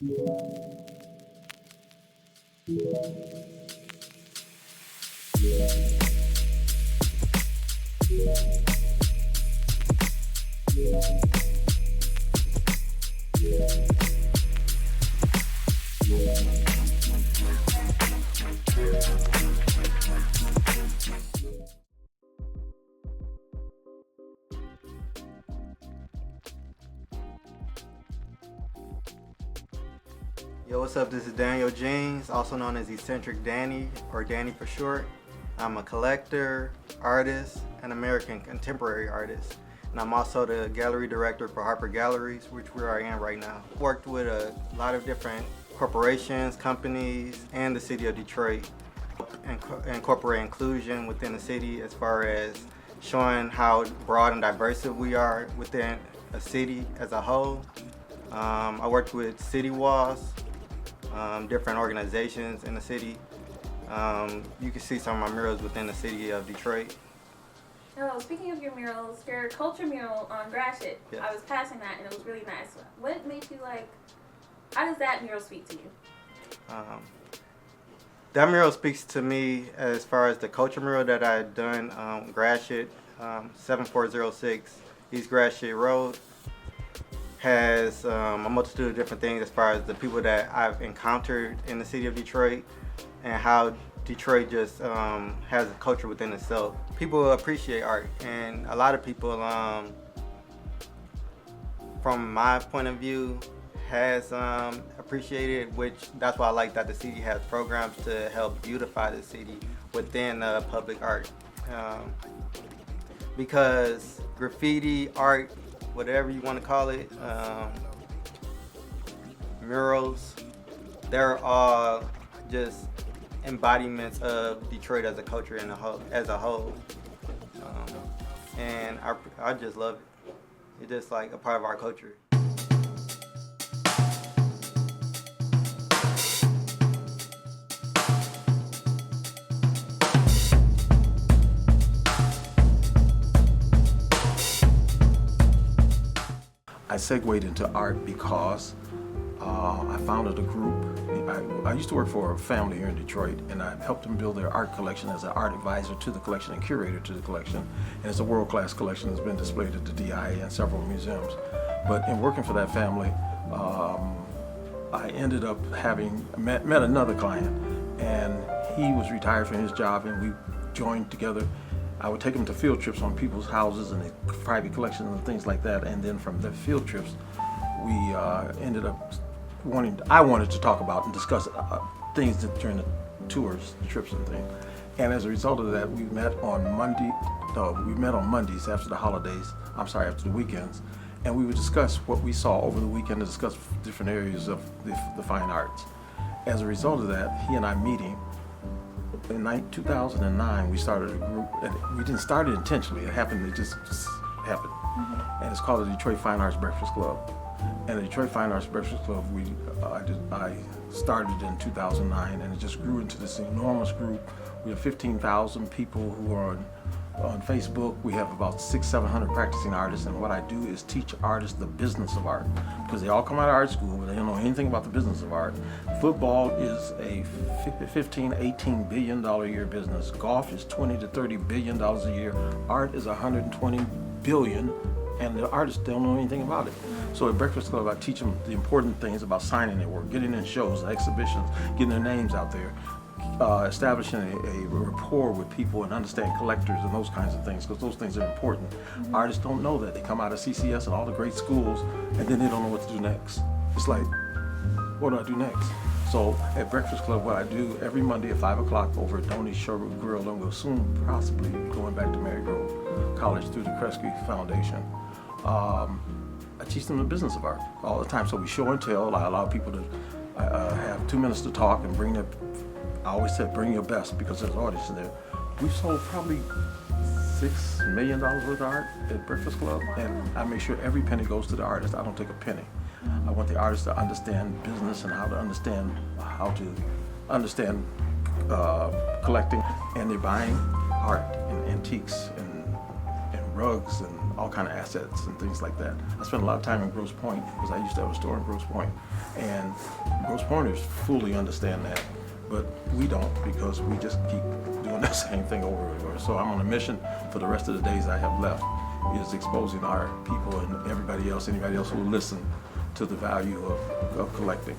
Yo, what's up? This is Daniel Jeans, also known as Eccentric Danny, or Danny for short. I'm a collector, artist, and American contemporary artist. And I'm also the gallery director for Harper Galleries, which we are in right now. Worked with a lot of different corporations, companies, and the city of Detroit. Incorporate inclusion within the city as far as showing how broad and diverse we are within a city as a whole. I worked with city walls, different organizations in the city. You can see some of my murals within the city of Detroit. Oh, speaking of your murals, your culture mural on Gratiot, yes. I was passing that and it was really nice. What made you how does that mural speak to you? That mural speaks to me as far as the culture mural that I had done, Gratiot, 7406 East Gratiot Road. Has a multitude of different things as far as the people that I've encountered in the city of Detroit and how Detroit just has a culture within itself. People appreciate art, and a lot of people, from my point of view, has appreciated, which that's why I like that the city has programs to help beautify the city within public art. Because graffiti, art, whatever you want to call it, murals, they're all just embodiments of Detroit as a culture as a whole. And I just love it. It's just like a part of our culture. I segued into art because I founded a group. I used to work for a family here in Detroit, and I helped them build their art collection as an art advisor to the collection and curator to the collection. And it's a world-class collection that's been displayed at the DIA and several museums. But in working for that family, I ended up having met another client, and he was retired from his job, and we joined together. I would take them to field trips on people's houses and private collections and things like that. And then from the field trips, we ended up I wanted to talk about and discuss things during the tours, trips and things. And as a result of that, we met on Mondays after the holidays, after the weekends. And we would discuss what we saw over the weekend and discuss different areas of the fine arts. As a result of that, he and I meeting, in 2009, we started a group, and we didn't start it intentionally. It happened, it just happened. Mm-hmm. And it's called the Detroit Fine Arts Breakfast Club. And the Detroit Fine Arts Breakfast Club, I started in 2009, and it just grew into this enormous group. We have 15,000 people who are on Facebook. We have about 600-700 practicing artists, and what I do is teach artists the business of art, because they all come out of art school, but they don't know anything about the business of art. Football is a $15-18 billion a year business. Golf is $20 to $30 billion a year. Art is $120 billion, and the artists don't know anything about it. So at Breakfast Club, I teach them the important things about signing their work, getting in shows, exhibitions, getting their names out there, establishing a rapport with people and understanding collectors and those kinds of things, because those things are important. Mm-hmm. Artists don't know that. They come out of CCS and all the great schools, and then they don't know what to do next. It's like, what do I do next? So at Breakfast Club, what I do every Monday at 5 o'clock over at Donnie's Showroom Grill, and we'll soon possibly going back to Marygrove College through the Kresge Foundation. I teach them the business of art all the time. So we show and tell. I allow people to have 2 minutes to talk and bring their, I always said bring your best, because there's an audience there. We've sold probably $6 million worth of art at Breakfast Club, and I make sure every penny goes to the artist. I don't take a penny. I want the artist to understand business and how to understand collecting, and they're buying art and antiques and rugs and all kind of assets and things like that. I spent a lot of time in Grosse Pointe because I used to have a store in Grosse Pointe, and Grosse Pointers fully understand that, but we don't because we just keep doing the same thing over and over. So I'm on a mission for the rest of the days I have left, is exposing our people and everybody else, anybody else who will listen to the value of collecting.